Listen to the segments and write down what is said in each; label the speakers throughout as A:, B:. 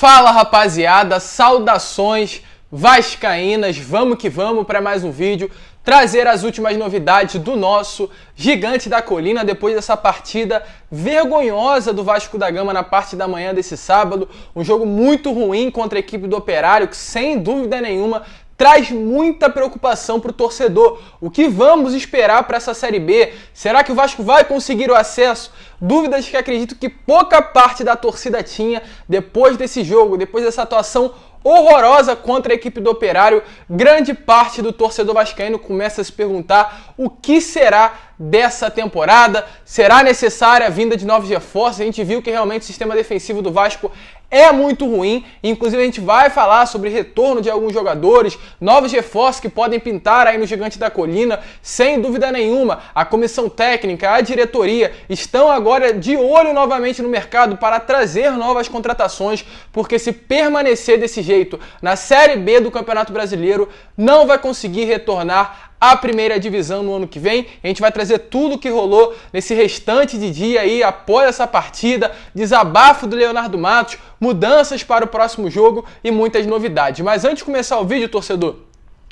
A: Fala, rapaziada, saudações vascaínas, vamos que vamos para mais um vídeo, trazer as últimas novidades do nosso Gigante da Colina depois dessa partida vergonhosa do Vasco da Gama na parte da manhã desse sábado, um jogo muito ruim contra a equipe do Operário que sem dúvida nenhuma traz muita preocupação para o torcedor. O que vamos esperar para essa Série B? Será que o Vasco vai conseguir o acesso? Dúvidas que acredito que pouca parte da torcida tinha depois desse jogo, depois dessa atuação horrorosa contra a equipe do Operário. Grande parte do torcedor vascaíno começa a se perguntar o que será dessa temporada. Será necessária a vinda de novos reforços? A gente viu que realmente o sistema defensivo do Vasco é muito ruim, inclusive a gente vai falar sobre retorno de alguns jogadores, novos reforços que podem pintar aí no Gigante da Colina, sem dúvida nenhuma. A comissão técnica, a diretoria estão agora de olho novamente no mercado para trazer novas contratações, porque se permanecer desse jeito na Série B do Campeonato Brasileiro, não vai conseguir retornar a primeira divisão no ano que vem. A gente vai trazer tudo o que rolou nesse restante de dia aí após essa partida, desabafo do Leonardo Matos, mudanças para o próximo jogo e muitas novidades. Mas antes de começar o vídeo, torcedor,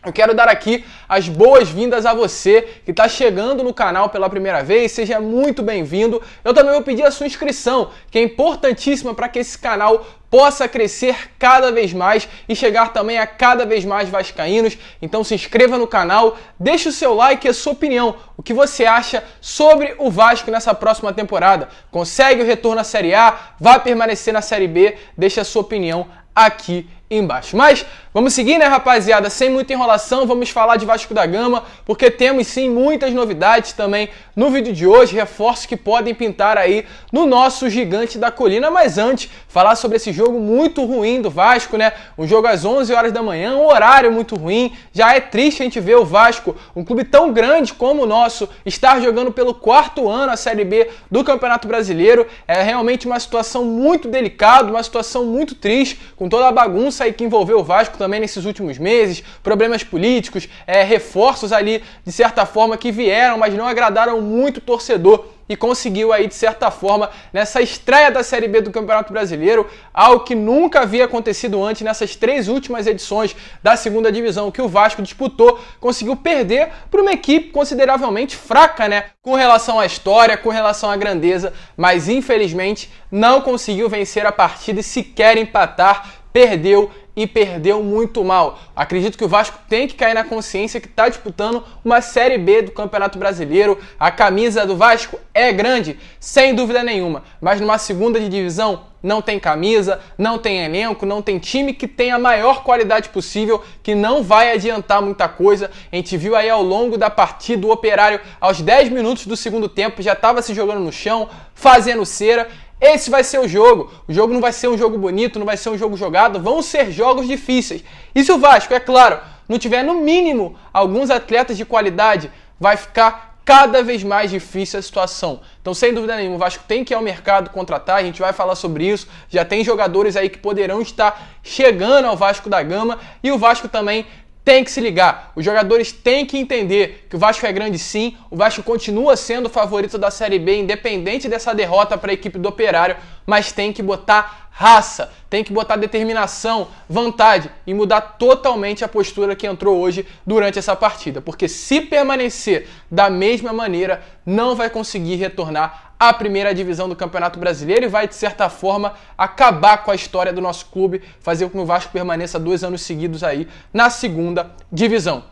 A: eu quero dar aqui as boas-vindas a você que está chegando no canal pela primeira vez, seja muito bem-vindo. Eu também vou pedir a sua inscrição, que é importantíssima para que esse canal possa crescer cada vez mais e chegar também a cada vez mais vascaínos. Então se inscreva no canal, deixe o seu like e a sua opinião. O que você acha sobre o Vasco nessa próxima temporada? Consegue o retorno à Série A? Vai permanecer na Série B? Deixe a sua opinião aqui embaixo. Mas vamos seguir, né, rapaziada? Sem muita enrolação, vamos falar de Vasco da Gama, porque temos sim muitas novidades também no vídeo de hoje, reforços que podem pintar aí no nosso Gigante da Colina. Mas antes, falar sobre esse jogo muito ruim do Vasco, né? Um jogo às 11 horas da manhã, um horário muito ruim. Já é triste a gente ver o Vasco, um clube tão grande como o nosso, estar jogando pelo quarto ano a Série B do Campeonato Brasileiro. É realmente uma situação muito delicada, uma situação muito triste, com toda a bagunça aí que envolveu o Vasco também nesses últimos meses, problemas políticos, reforços ali de certa forma que vieram, mas não agradaram muito o torcedor e conseguiu aí de certa forma nessa estreia da Série B do Campeonato Brasileiro, algo que nunca havia acontecido antes nessas três últimas edições da segunda divisão que o Vasco disputou, conseguiu perder para uma equipe consideravelmente fraca, né, com relação à história, com relação à grandeza, mas infelizmente não conseguiu vencer a partida e sequer empatar, perdeu e perdeu muito mal. Acredito que o Vasco tem que cair na consciência que está disputando uma Série B do Campeonato Brasileiro. A camisa do Vasco é grande, sem dúvida nenhuma, mas numa segunda de divisão não tem camisa, não tem elenco, não tem time que tenha a maior qualidade possível, que não vai adiantar muita coisa. A gente viu aí ao longo da partida o Operário, aos 10 minutos do segundo tempo, já estava se jogando no chão, fazendo cera. Esse vai ser o jogo não vai ser um jogo bonito, não vai ser um jogo jogado, vão ser jogos difíceis. E se o Vasco, é claro, não tiver no mínimo alguns atletas de qualidade, vai ficar cada vez mais difícil a situação. Então, sem dúvida nenhuma, o Vasco tem que ir ao mercado contratar, a gente vai falar sobre isso, já tem jogadores aí que poderão estar chegando ao Vasco da Gama e o Vasco também tem que se ligar, os jogadores têm que entender que o Vasco é grande sim, o Vasco continua sendo o favorito da Série B, independente dessa derrota para a equipe do Operário, mas tem que botar raça, tem que botar determinação, vontade e mudar totalmente a postura que entrou hoje durante essa partida, porque se permanecer da mesma maneira, não vai conseguir retornar à primeira divisão do Campeonato Brasileiro e vai, de certa forma, acabar com a história do nosso clube, fazer com que o Vasco permaneça 2 anos seguidos aí na segunda divisão.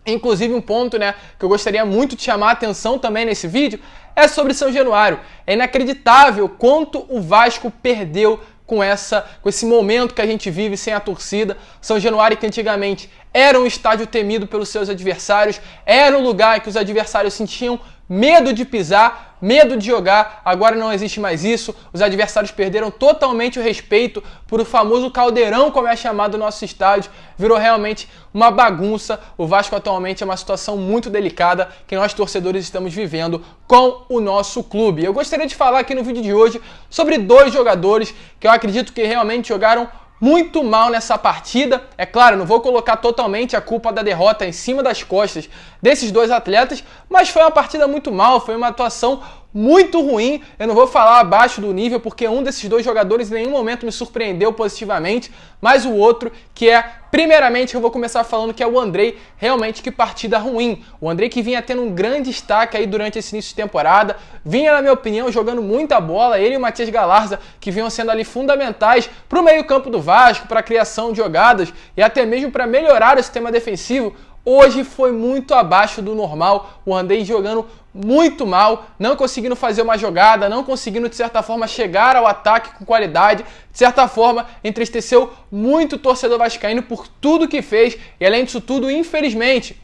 A: Inclusive, um ponto, né, que eu gostaria muito de chamar a atenção também nesse vídeo é sobre São Januário. É inacreditável quanto o Vasco perdeu com esse momento que a gente vive sem a torcida. São Januário, que antigamente era um estádio temido pelos seus adversários, era um lugar que os adversários sentiam medo de pisar, medo de jogar, agora não existe mais isso, os adversários perderam totalmente o respeito por o famoso caldeirão, como é chamado o nosso estádio, virou realmente uma bagunça. O Vasco atualmente é uma situação muito delicada que nós torcedores estamos vivendo com o nosso clube. Eu gostaria de falar aqui no vídeo de hoje sobre 2 jogadores que eu acredito que realmente jogaram muito mal nessa partida. É claro, não vou colocar totalmente a culpa da derrota em cima das costas desses 2 atletas, mas foi uma partida muito mal, foi uma atuação muito ruim. Eu não vou falar abaixo do nível, porque um desses dois jogadores em nenhum momento me surpreendeu positivamente, mas o outro, que é, primeiramente, eu vou começar falando que é o Andrei. Realmente, que partida ruim. O Andrei, que vinha tendo um grande destaque aí durante esse início de temporada, vinha, na minha opinião, jogando muita bola. Ele e o Matias Galarza, que vinham sendo ali fundamentais para o meio-campo do Vasco, para a criação de jogadas e até mesmo para melhorar o sistema defensivo. Hoje foi muito abaixo do normal, o Andrei jogando muito mal, não conseguindo fazer uma jogada, não conseguindo de certa forma chegar ao ataque com qualidade, de certa forma entristeceu muito o torcedor vascaíno por tudo que fez e além disso tudo, infelizmente,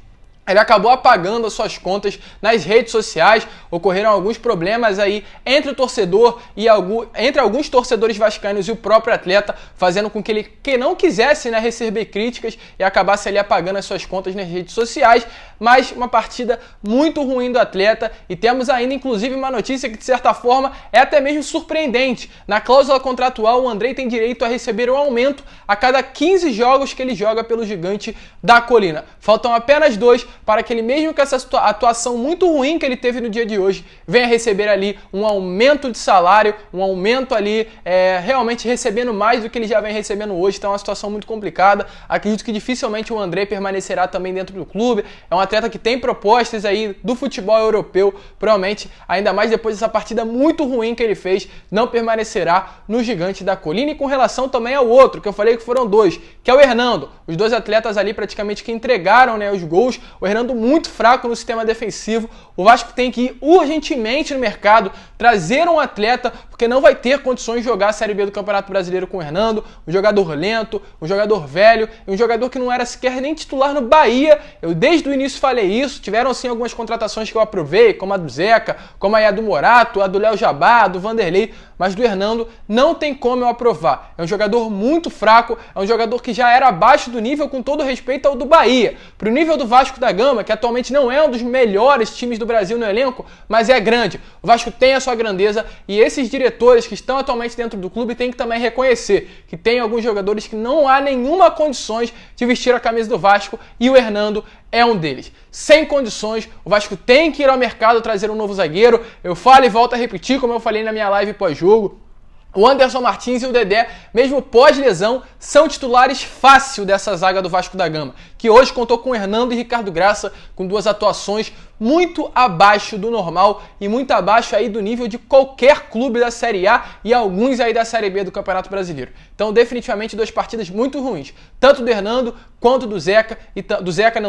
A: ele acabou apagando as suas contas nas redes sociais, ocorreram alguns problemas aí entre o torcedor e entre alguns torcedores vascaínos e o próprio atleta, fazendo com que ele não quisesse, né, receber críticas e acabasse ali apagando as suas contas nas redes sociais, mas uma partida muito ruim do atleta e temos ainda inclusive uma notícia que de certa forma é até mesmo surpreendente. Na cláusula contratual, o Andrei tem direito a receber um aumento a cada 15 jogos que ele joga pelo Gigante da Colina. Faltam apenas 2 para que ele, mesmo com essa atuação muito ruim que ele teve no dia de hoje, venha receber ali um aumento de salário, um aumento ali, realmente recebendo mais do que ele já vem recebendo hoje. Então é uma situação muito complicada. Acredito que dificilmente o Andrei permanecerá também dentro do clube. É um atleta que tem propostas aí do futebol europeu, provavelmente, ainda mais depois dessa partida muito ruim que ele fez, não permanecerá no Gigante da Colina. E com relação também ao outro, que eu falei que foram 2, que é o Hernando. Os 2 atletas ali praticamente que entregaram, né, os gols. O Hernando muito fraco no sistema defensivo. O Vasco tem que ir urgentemente no mercado, trazer um atleta, porque não vai ter condições de jogar a Série B do Campeonato Brasileiro com o Hernando, um jogador lento, um jogador velho, um jogador que não era sequer nem titular no Bahia. Eu desde o início falei isso, tiveram sim algumas contratações que eu aprovei, como a do Zeca, como a do Morato, a do Léo Jabá, a do Vanderlei, mas do Hernando não tem como eu aprovar. É um jogador muito fraco, é um jogador que já era abaixo do nível, com todo respeito ao do Bahia. Pro nível do Vasco da Gama, que atualmente não é um dos melhores times do Brasil no elenco, mas é grande. O Vasco tem a sua grandeza e esses diretores que estão atualmente dentro do clube têm que também reconhecer que tem alguns jogadores que não há nenhuma condições de vestir a camisa do Vasco e o Hernando é um deles. Sem condições, o Vasco tem que ir ao mercado trazer um novo zagueiro. Eu falo e volto a repetir, como eu falei na minha live pós-jogo. O Anderson Martins e o Dedé, mesmo pós-lesão, são titulares fácil dessa zaga do Vasco da Gama, que hoje contou com Hernando e Ricardo Graça, com 2 atuações muito abaixo do normal e muito abaixo aí do nível de qualquer clube da Série A e alguns aí da Série B do Campeonato Brasileiro. Então, definitivamente, 2 partidas muito ruins, tanto do Hernando quanto do Zeca,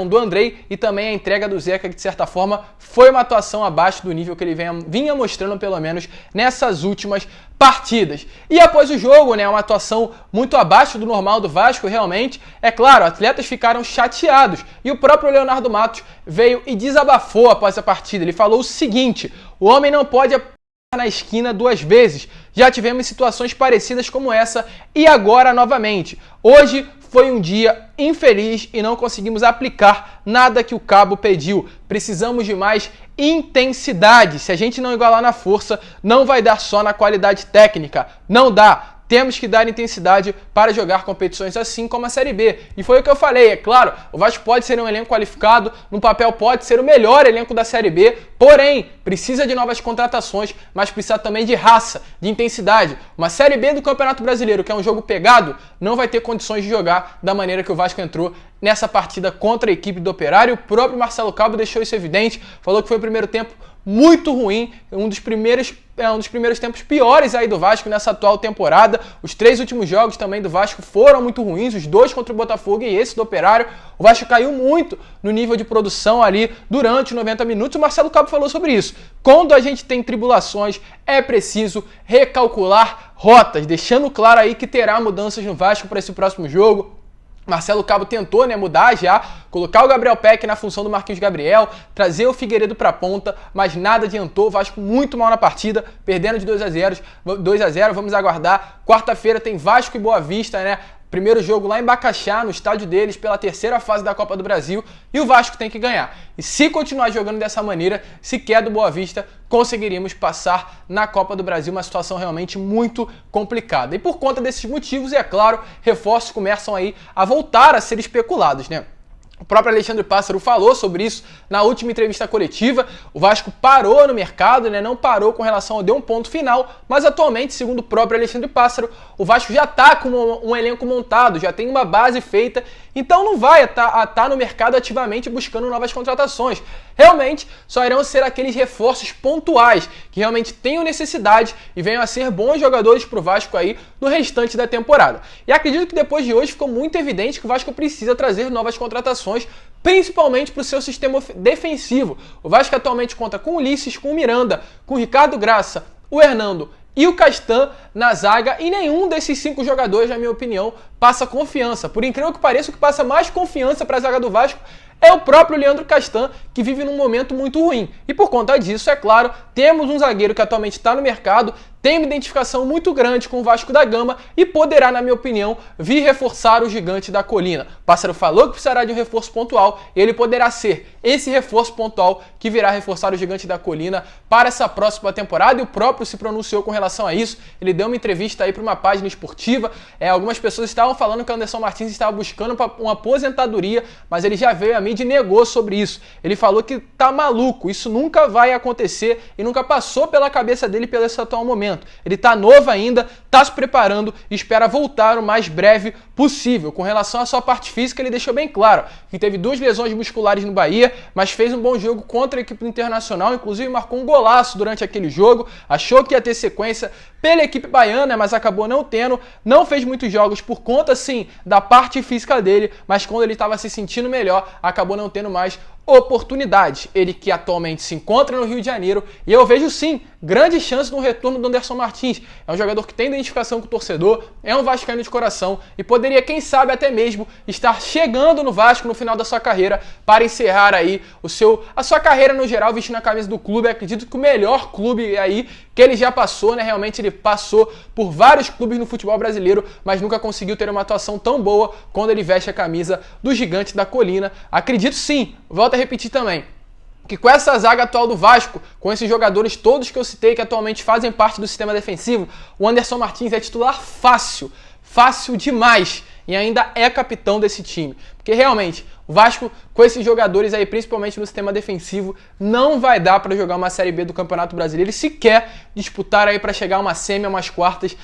A: do Andrei, e também a entrega do Zeca, que de certa forma foi uma atuação abaixo do nível que ele vinha mostrando, pelo menos nessas últimas partidas. E após o jogo, né, uma atuação muito abaixo do normal do Vasco, realmente. É claro, atletas ficaram chateados e o próprio Leonardo Matos veio e desabafou após a partida. Ele falou o seguinte: o homem não pode apanhar na esquina 2 vezes. Já tivemos situações parecidas como essa e agora novamente. Hoje foi um dia infeliz e não conseguimos aplicar nada que o Cabo pediu. Precisamos de mais intensidade. Se a gente não igualar na força, não vai dar só na qualidade técnica. Não dá. Temos que dar intensidade para jogar competições assim como a Série B. E foi o que eu falei, é claro, o Vasco pode ser um elenco qualificado, no papel pode ser o melhor elenco da Série B, porém, precisa de novas contratações, mas precisa também de raça, de intensidade. Uma Série B do Campeonato Brasileiro, que é um jogo pegado, não vai ter condições de jogar da maneira que o Vasco entrou nessa partida contra a equipe do Operário. O próprio Marcelo Cabo deixou isso evidente, falou que foi o primeiro tempo muito ruim, um dos primeiros tempos piores aí do Vasco nessa atual temporada. Os 3 últimos jogos também do Vasco foram muito ruins, os 2 contra o Botafogo e esse do Operário. O Vasco caiu muito no nível de produção ali durante os 90 minutos. O Marcelo Cabo falou sobre isso. Quando a gente tem tribulações, é preciso recalcular rotas, deixando claro aí que terá mudanças no Vasco para esse próximo jogo. Marcelo Cabo tentou, né, mudar já, colocar o Gabriel Peck na função do Marquinhos Gabriel, trazer o Figueiredo para a ponta, mas nada adiantou. O Vasco muito mal na partida, perdendo de 2-0. Vamos aguardar. Quarta-feira tem Vasco e Boa Vista, né? Primeiro jogo lá em Bacaxá, no estádio deles, pela 3ª fase da Copa do Brasil, e o Vasco tem que ganhar. E se continuar jogando dessa maneira, se quer do Boa Vista, conseguiríamos passar na Copa do Brasil, uma situação realmente muito complicada. E por conta desses motivos, e é claro, reforços começam aí a voltar a ser especulados, né? O próprio Alexandre Pássaro falou sobre isso na última entrevista coletiva. O Vasco parou no mercado, né? Não parou com relação a deu um ponto final, mas atualmente, segundo o próprio Alexandre Pássaro, o Vasco já está com um elenco montado, já tem uma base feita, então não vai estar no mercado ativamente buscando novas contratações. Realmente, só irão ser aqueles reforços pontuais, que realmente tenham necessidade e venham a ser bons jogadores para o Vasco aí no restante da temporada. E acredito que depois de hoje ficou muito evidente que o Vasco precisa trazer novas contratações, principalmente para o seu sistema defensivo. O Vasco atualmente conta com o Ulisses, com o Miranda, com o Ricardo Graça, o Hernando e o Castan na zaga, e nenhum desses 5 jogadores, na minha opinião, passa confiança. Por incrível que pareça, o que passa mais confiança para a zaga do Vasco é o próprio Leandro Castan, que vive num momento muito ruim. E por conta disso, é claro, temos um zagueiro que atualmente está no mercado, tem uma identificação muito grande com o Vasco da Gama e poderá, na minha opinião, vir reforçar o Gigante da Colina. O Pássaro falou que precisará de um reforço pontual e ele poderá ser esse reforço pontual que virá reforçar o Gigante da Colina para essa próxima temporada, e o próprio se pronunciou com relação a isso. Ele deu uma entrevista aí para uma página esportiva. Algumas pessoas estavam falando que o Anderson Martins estava buscando uma aposentadoria, mas ele já veio à mídia e negou sobre isso. Ele falou que tá maluco, isso nunca vai acontecer e nunca passou pela cabeça dele pelo esse atual momento. Ele tá novo ainda, tá se preparando e espera voltar o mais breve possível. Com relação à sua parte física, ele deixou bem claro que teve 2 lesões musculares no Bahia, mas fez um bom jogo contra a equipe do Internacional, inclusive marcou um golaço durante aquele jogo, achou que ia ter sequência pela equipe baiana, mas acabou não tendo, não fez muitos jogos por conta, sim, da parte física dele, mas quando ele estava se sentindo melhor, acabou não tendo mais oportunidade. Ele que atualmente se encontra no Rio de Janeiro, e eu vejo sim grande chance no retorno do Anderson Martins. É um jogador que tem identificação com o torcedor, é um vascaíno de coração e poderia, quem sabe, até mesmo estar chegando no Vasco no final da sua carreira para encerrar aí a sua carreira no geral vestindo a camisa do clube. Acredito que o melhor clube aí que ele já passou, né? Realmente ele passou por vários clubes no futebol brasileiro, mas nunca conseguiu ter uma atuação tão boa quando ele veste a camisa do Gigante da Colina. Acredito sim, volto a repetir também, que com essa zaga atual do Vasco, com esses jogadores todos que eu citei que atualmente fazem parte do sistema defensivo, o Anderson Martins é titular fácil demais, e ainda é capitão desse time. Porque realmente, o Vasco, com esses jogadores aí, principalmente no sistema defensivo, não vai dar para jogar uma Série B do Campeonato Brasileiro e sequer disputar aí para chegar a uma semi, a umas quartas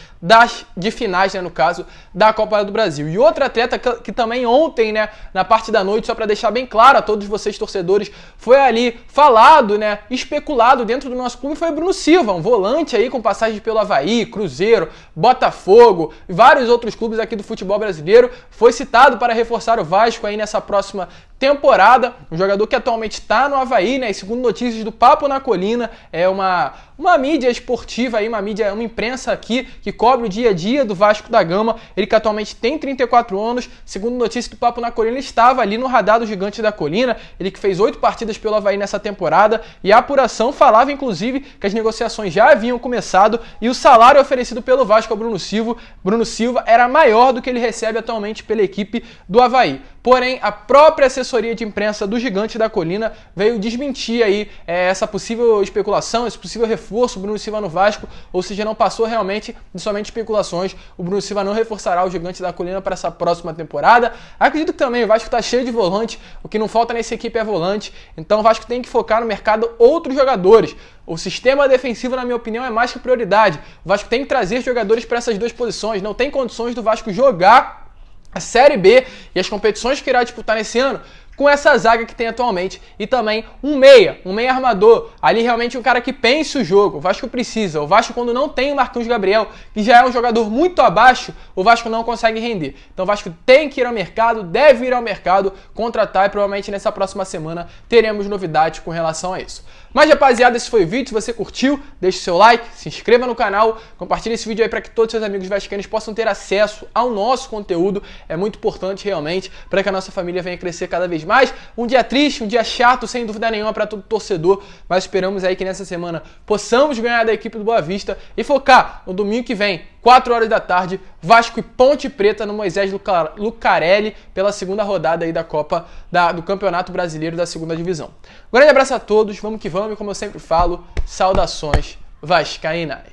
A: de finais, né, no caso, da Copa do Brasil. E outro atleta que também ontem, né, na parte da noite, só para deixar bem claro a todos vocês torcedores, foi ali falado, né, especulado dentro do nosso clube, foi o Bruno Silva, um volante aí com passagem pelo Avaí, Cruzeiro, Botafogo e vários outros clubes aqui do futebol brasileiro, foi citado para reforçar o Vasco aí nessa próxima temporada. Um jogador que atualmente está no Avaí, né? E segundo notícias do Papo na Colina, é uma mídia esportiva aí, uma imprensa aqui que cobre o dia a dia do Vasco da Gama. Ele que atualmente tem 34 anos, segundo notícias do Papo na Colina, ele estava ali no radar do Gigante da Colina. Ele que fez 8 partidas pelo Avaí nessa temporada, e a apuração falava inclusive que as negociações já haviam começado e o salário oferecido pelo Vasco ao Bruno Silva era maior do que ele recebe atualmente pela equipe do Avaí. Porém, a própria assessoria de imprensa do Gigante da Colina veio desmentir aí essa possível especulação, esse possível reforço do Bruno Silva no Vasco, ou seja, não passou realmente de somente especulações. O Bruno Silva não reforçará o Gigante da Colina para essa próxima temporada. Acredito que também o Vasco está cheio de volante, o que não falta nessa equipe é volante, então o Vasco tem que focar no mercado outros jogadores. O sistema defensivo, na minha opinião, é mais que prioridade. O Vasco tem que trazer jogadores para essas 2 posições, não tem condições do Vasco jogar a Série B e as competições que irá disputar nesse ano com essa zaga que tem atualmente, e também um meia armador, ali realmente um cara que pense o jogo. O Vasco precisa. O Vasco, quando não tem o Marquinhos Gabriel, que já é um jogador muito abaixo, o Vasco não consegue render. Então o Vasco tem que ir ao mercado, deve ir ao mercado, contratar, e provavelmente nessa próxima semana teremos novidades com relação a isso. Mas, rapaziada, esse foi o vídeo. Se você curtiu, deixe seu like, se inscreva no canal, compartilhe esse vídeo aí para que todos os seus amigos vascaínos possam ter acesso ao nosso conteúdo. É muito importante realmente para que a nossa família venha crescer cada vez mais. Um dia triste, um dia chato, sem dúvida nenhuma para todo torcedor, mas esperamos aí que nessa semana possamos ganhar da equipe do Boa Vista e focar no domingo que vem, 4 horas da tarde, Vasco e Ponte Preta no Moisés Lucarelli pela segunda rodada aí da Copa do Campeonato Brasileiro da Segunda Divisão. Um grande abraço a todos, vamos que vamos, e como eu sempre falo, saudações vascaínas.